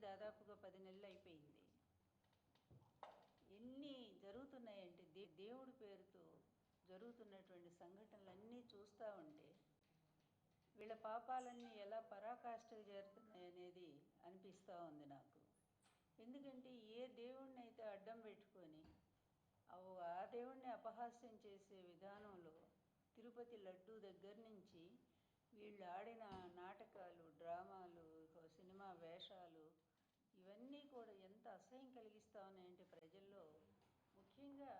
దాదాపుగా 10 నెలలు అయిపోయింది. ఎన్ని జరుగుతున్నాయంటే దేవుడి పేరుతో జరుగుతున్నటువంటి సంఘటనలన్నీ చూస్తూ ఉంటే వీళ్ళ పాపాలన్నీ ఎలా పరాకాష్ఠకు చేరుతున్నాయి అనేది అనిపిస్తూ ఉంది నాకు. ఎందుకంటే ఏ దేవుణ్ణి అయితే అడ్డం పెట్టుకొని ఆ దేవుణ్ణి అపహాస్యం చేసే విధానంలో తిరుపతి లడ్డూ దగ్గర నుంచి వీళ్ళు ఆడిన నాటకాలు, డ్రామాలు, సినిమా వేషాలు ఇవన్నీ కూడా ఎంత అసహ్యం కలిగిస్తూ ఉన్నాయంటే ప్రజల్లో, ముఖ్యంగా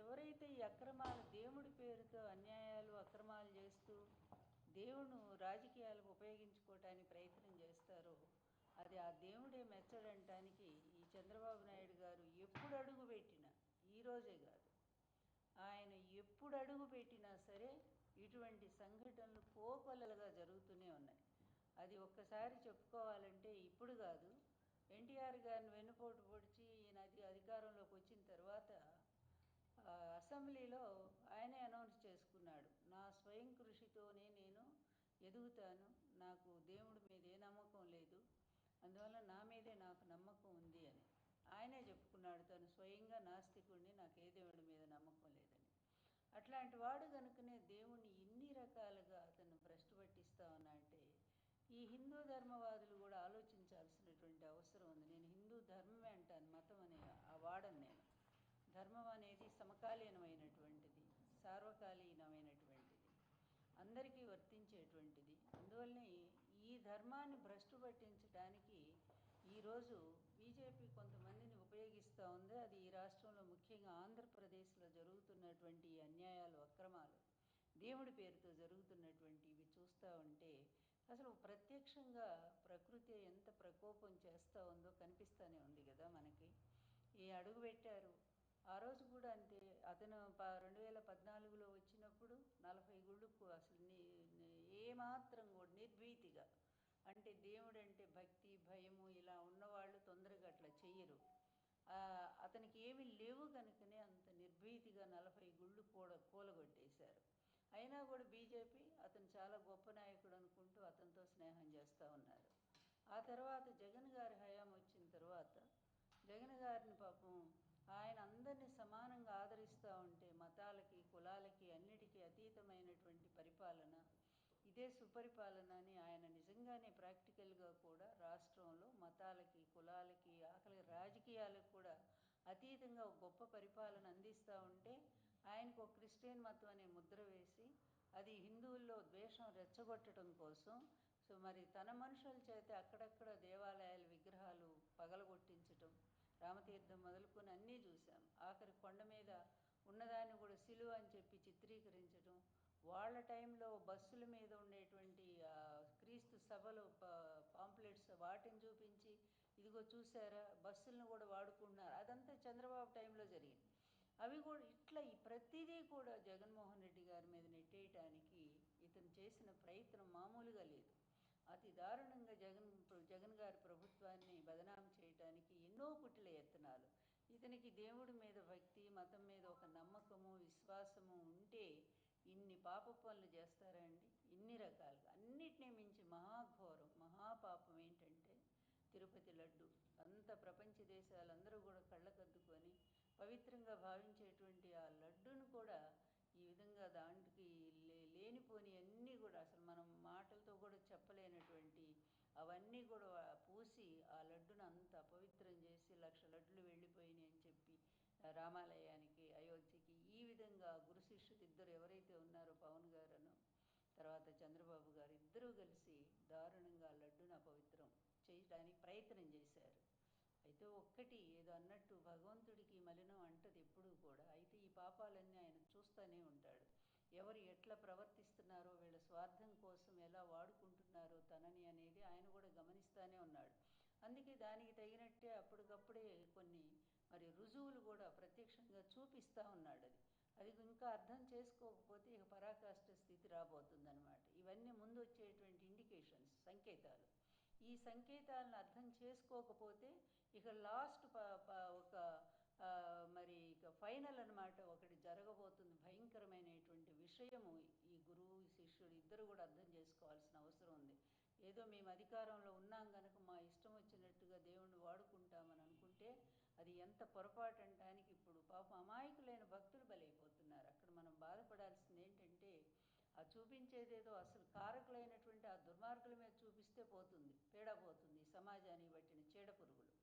ఎవరైతే ఈ అక్రమాలు, దేవుడి పేరుతో అన్యాయాలు అక్రమాలు చేస్తూ దేవుడు రాజకీయాలకు ఉపయోగించుకోవటానికి ప్రయత్నం చేస్తారో అది ఆ దేవుడే మెచ్చడంటానికి ఈ చంద్రబాబు నాయుడు గారు ఎప్పుడు అడుగు పెట్టినా, ఈరోజే కాదు, ఆయన ఎప్పుడు అడుగు పెట్టినా సరే ఇటువంటి సంఘటనలు కోకొల్లలుగా జరుగుతూనే ఉన్నాయి. అది ఒక్కసారి చెప్పుకోవాలంటే ఇప్పుడు కాదు, ఎన్టీఆర్ గారిని వెన్నుపోటు పొడిచి ఈయన అధికారంలోకి వచ్చిన తర్వాత అసెంబ్లీలో ఆయనే అనౌన్స్ చేసుకున్నాడు, నా స్వయం కృషితోనే నేను ఎదుగుతాను, నాకు దేవుడి మీద ఏ నమ్మకం లేదు, అందువల్ల నా మీదే నాకు నమ్మకం ఉంది అని ఆయనే చెప్పుకున్నాడు. తను స్వయంగా నాస్తికుడిని, నాకు ఏ దేవుడి మీద నమ్మకం లేదని. అట్లాంటి వాడు కనుకనే దేవుణ్ణి ఇన్ని రకాలుగా అతను భ్రష్టు పట్టిస్తా ఉన్నా అంటే ఈ హిందూ ధర్మవాదులు కూడా ఆలోచించాల్సినటువంటి అవసరం ఉంది. నేను హిందూ ధర్మమే అంటాను, మతం అనే వాడను నేను. ధర్మం అనేది సమకాలీనమైనటువంటిది, సార్వకాలీనమైనటువంటిది, అందరికీ వర్తించేటువంటిది. అందువల్లనే ఈ ధర్మాన్ని భ్రష్టు పట్టించడానికి ఈరోజు బీజేపీ కొంతమందిని ఉపయోగిస్తూ ఉంది. అది ఈ రాష్ట్రంలో ముఖ్యంగా ఆంధ్రప్రదేశ్లో జరుగుతున్నటువంటి అన్యాయాలు, అక్రమాలు, దేవుడి పేరుతో జరుగుతున్నటువంటి ఇవి చూస్తూ ఉంటే అసలు ప్రత్యక్షంగా ప్రకృతి ఎంత ప్రకోపం చేస్తూ ఉందో కనిపిస్తూనే ఉంది కదా మనకి. ఈ అడుగు పెట్టారు ఆ రోజు కూడా అంతే. అతను 2014లో వచ్చినప్పుడు 40 గుళ్ళకు అసలు ఏమాత్రం కూడా నిర్భీతిగా, అంటే దేవుడు అంటే భక్తి భయము ఇలా ఉన్నవాళ్ళు తొందరగా అట్లా చెయ్యరు. అతనికి ఏమీ లేవు కనుకనే అంత నిర్భీతిగా 40 గుళ్ళు కూలగొట్టేశారు. అయినా కూడా బీజేపీ అతను చాలా గొప్ప నాయకుడు అనుకుంటూ అతనితో స్నేహం చేస్తూ ఉన్నారు. ఆ తర్వాత జగన్ గారి హయాం వచ్చిన తర్వాత జగన్ గారిని పాపం ఆయన అందరినీ సమానంగా ఆదరిస్తూ ఉంటే మతాలకి, కులాలకి, అన్నిటికీ అతీతమైనటువంటి పరిపాలన, ఇదే సుపరిపాలన అని ఆయన నిజంగానే ప్రాక్టికల్గా కూడా రాష్ట్రంలో మతాలకి, కులాలకి, ఆఖరి రాజకీయాలకు కూడా అతీతంగా ఒక గొప్ప పరిపాలన అందిస్తూ ఉంటే ఆయనకు ఒక క్రిస్టియన్ మతం అనే ముద్ర వేసి అది హిందువుల్లో ద్వేషం రెచ్చగొట్టడం కోసం మరి తన మనుషుల చేత అక్కడక్కడ దేవాలయాల విగ్రహాలు పగలగొట్టించటం, రామతీర్థం మొదలుకొని అన్నీ చూసాం. ఆఖరి కొండ మీద ఉన్నదాన్ని కూడా సిలువ అని చెప్పి చిత్రీకరించడం, వాళ్ళ టైంలో బస్సుల మీద ఉండేటువంటి క్రీస్తు సభలు పాంప్లెట్స్ వాటిని చూపించి ఇదిగో చూసారా బస్సులను కూడా వాడుకుంటున్నారు, అదంతా చంద్రబాబు టైంలో జరిగింది. అవి కూడా ఇట్లా ఈ ప్రతిదీ కూడా జగన్మోహన్ రెడ్డి గారి మీద నెట్టేయటానికి ఇతను చేసిన ప్రయత్నం మామూలుగా లేదు. అతి దారుణంగా జగన్ గారి ప్రభుత్వాన్ని బదనాం చేయటానికి ఎన్నో కుటిల యత్నాలు. ఇతనికి దేవుడి మీద భక్తి, మతం మీద ఒక నమ్మకము, విశ్వాసము ఉంటే ఇన్ని పాప పనులు చేస్తారండి. ఇన్ని రకాలుగా అన్నిటినీ మించి మహాఘోరం, మహాపాపం ఏంటంటే తిరుపతి లడ్డు. అంత ప్రపంచ దేశాలందరూ కూడా కళ్ళకద్దుకొని పవిత్రంగా భావించేటువంటి ఆ లడ్డును కూడా ఈ విధంగా దాంట్కి లేనిపోని అన్నీ కూడా అసలు మనం మాటలతో కూడా చెప్పలేనటువంటి అవన్నీ కూడా పూసి ఆ లడ్డును అంత అపవిత్రం చేసి 1,00,000 లడ్డులు వెళ్ళిపోయినాయి అని చెప్పి రామాలయానికి, అయోధ్యకి ఈ విధంగా గురు శిష్యులు ఇద్దరు ఎవరైతే ఉన్నారో పవన్ గారును తర్వాత చంద్రబాబు గారు ఇద్దరూ కలిసి దారుణంగా లడ్డును అపవిత్రం చేయడానికి ప్రయత్నం చేశారు. అయితే ఒక్కటి ఏదో అన్నట్టు భగవంతుడికి మలినం అంటది ఎప్పుడూ కూడా. అయితే ఈ పాపాలన్నీ ఆయన చూస్తూనే ఉంటాడు. ఎవరు ఎట్లా ప్రవర్తిస్తున్నారో, వీళ్ళ స్వార్థం కోసం ఎలా వాడుకుంటున్నారో తనని అనేది ఆయన కూడా గమనిస్తూనే ఉన్నాడు. అందుకే దానికి తగినట్టే అప్పటికప్పుడే కొన్ని మరి రుజువులు కూడా ప్రత్యక్షంగా చూపిస్తూ ఉన్నాడు. అది ఇంకా అర్థం చేసుకోకపోతే ఇక పరాకాష్ఠ స్థితి రాబోతుందన్నమాట. ఇవన్నీ ముందు వచ్చేటువంటి ఇండికేషన్స్, సంకేతాలు. ఈ సంకేతాలను అర్థం చేసుకోకపోతే ఇక లాస్ట్ ఒక మరి ఇక ఫైనల్ అనమాట ఒకటి జరగబోతుంది. భయంకరమైనటువంటి విషయము ఈ గురువు శిష్యుడు ఇద్దరు కూడా అర్థం చేసుకోవాల్సిన అవసరం ఉంది. ఏదో మేము అధికారంలో ఉన్నాం కనుక మా ఇష్టం వచ్చిన అది ఎంత పొరపాటు అంటానికి ఇప్పుడు పాపం అమాయకులైన భక్తులు బలైపోతున్నారు. అక్కడ మనం బాధపడాల్సింది ఏంటంటే ఆ చూపించేదేదో అసలు కారకులైనటువంటి ఆ దుర్మార్గుల మీద చూపిస్తే పోతుంది, పీడ పోతుంది. సమాజానికి పట్టిన చీడ పురుగులు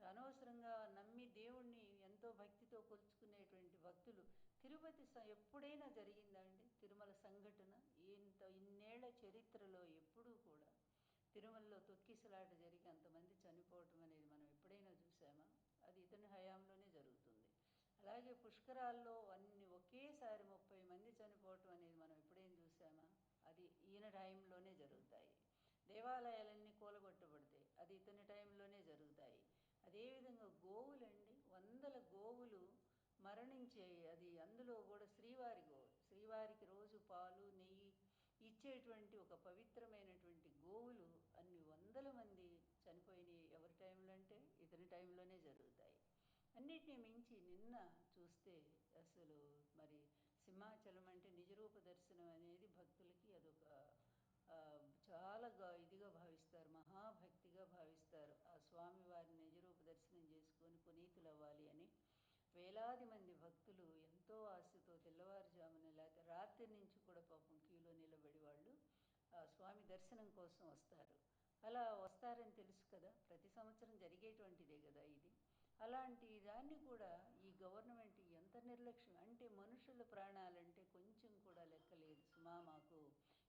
అనవసరంగా నమ్మి దేవుణ్ణి ఎంతో భక్తితో కొలుచుకునేటువంటి భక్తులు తిరుపతి ఎప్పుడైనా జరిగిందా అండి తిరుమల సంఘటన? ఇన్నేళ్ల చరిత్రలో ఎప్పుడూ కూడా తిరుమలలో తొక్కిసలాట జరిగి అంతమంది చనిపోవటం అనేది మనం ఎప్పుడైనా చూసామా? అది ఇతని హయాంలోనే జరుగుతుంది. అలాగే పుష్కరాల్లో ఒకేసారి 30 మంది చనిపోవటం అనేది మనం ఎప్పుడైనా చూసామా? అది ఈయన టైంలోనే జరుగుతాయి. దేవాలయాలన్నీ కూలగొట్టబడతాయి, అది ఇతని టైంలోనే జరుగుతాయి. అదేవిధంగా గోవులండి, వందల గోవులు మరణించే, అది అందులో కూడా శ్రీవారి గోవులు, శ్రీవారికి రోజు పాలు నెయ్యి ఇచ్చేటువంటి ఒక పవిత్రమైనటువంటి గోవులు అన్ని వందల మంది చనిపోయినాయి. ఎవరి టైంలో అంటే ఇతని టైంలోనే జరుగుతాయి. అన్నిటినీ మించి నిన్న చూస్తే అసలు మరి సింహాచలం అంటే నిజరూప దర్శనం అనేది భక్తులకి అదొక చాలా ఇదిగా భావిస్తారు, మహాభక్తిగా భావిస్తారు. ఆ స్వామివారిని నిజరూప దర్శనం చేసుకొని పునీతులు అవ్వాలి అని వేలాది మంది భక్తులు ఎంతో ఆశతో తెల్లవారుజామున లేకపోతే రాత్రి నుంచి కూడా పాపం క్యూలో నిలబడి వాళ్ళు స్వామి దర్శనం కోసం వస్తారు. అలా వస్తారని తెలుసు కదా, ప్రతి సంవత్సరం జరిగేటువంటిదే కదా ఇది. అలాంటి దాన్ని కూడా ఈ గవర్నమెంట్ ఎంత నిర్లక్ష్యం అంటే, మనుషుల ప్రాణాలంటే కొంచెం కూడా లెక్కలేదు సుమా. మాకు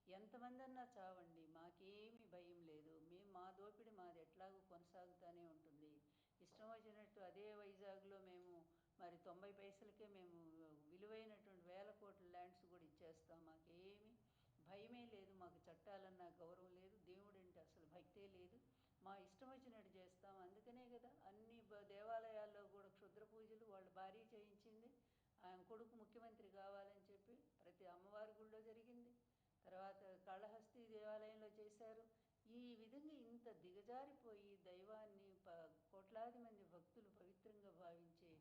ఎంతమంది అన్నా చావండి, మాకేమీ భయం లేదు, మేము మా దోపిడి మాది ఎట్లాగూ కొనసాగుతూనే ఉంటుంది. ఇష్టం వచ్చినట్టు అదే వైజాగ్లో మేము మరి 90 పైసలకే మేము విలువైనటువంటి 1000 కోట్ల ల్యాండ్స్ కూడా ఇచ్చేస్తాం, మాకేమీ భయమే లేదు, మాకు చట్టాలన్నా గౌరవం లేదు, దేవుడు అంటే అసలు భక్తే లేదు, మా ఇష్టం వచ్చినట్టు చేస్తాం. అందుకనే కదా అన్ని దేవాలయాల్లో కూడా క్షుద్ర పూజలు వాళ్ళ భార్య చేయించింది. ఆయన కొడుకు ముఖ్యమంత్రి కావాలని చెప్పి ప్రతి అమ్మవారి గుళ్ళో జరిగింది. తర్వాత కాళహస్తి దేవాలయంలో చేశారు. ఈ విధంగా ఇంత దిగజారిపోయి దైవాన్ని కోట్లాది మంది భక్తులు పవిత్రంగా భావించే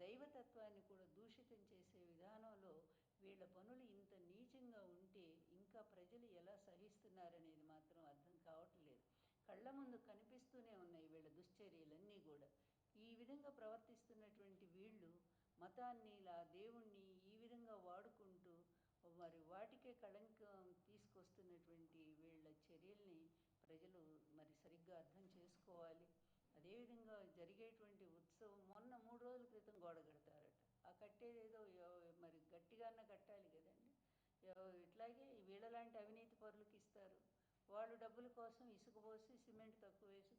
దైవతత్వాన్ని కూడా దూషితం చేసే విధానంలో వీళ్ళ పనులు ఇంత నీచంగా ఉంటే ఇంకా ప్రజలు ఎలా సహిస్తున్నారనేది మాత్రం అర్థం కావట్లేదు. కళ్ళ ముందు కనిపిస్తూనే ఉన్నాయి వీళ్ళ దుశ్చర్యలన్నీ కూడా. ఈ విధంగా ప్రవర్తిస్తున్నటువంటి వీళ్ళు మతాన్ని, దేవుణ్ణి ఈ విధంగా వాడుకుంటూ మరి వాటికే కళంకం తీసుకొస్తున్నటువంటి వీళ్ళ చర్యల్ని ప్రజలు మరి సరిగ్గా అర్థం చేసుకోవాలి. అదేవిధంగా జరిగేటువంటి ఉత్సవం మొన్న 3 రోజుల క్రితం గోడ కడతారట. ఆ కట్టేదేదో మరి గట్టిగానే కట్టాలి కదండి. ఇట్లాగే వీళ్ళలాంటి అవినీతి పరులకు ఇస్తారు. వాళ్ళు డబ్బుల కోసం ఇసుక పోసి సిమెంట్ తక్కువ వేసి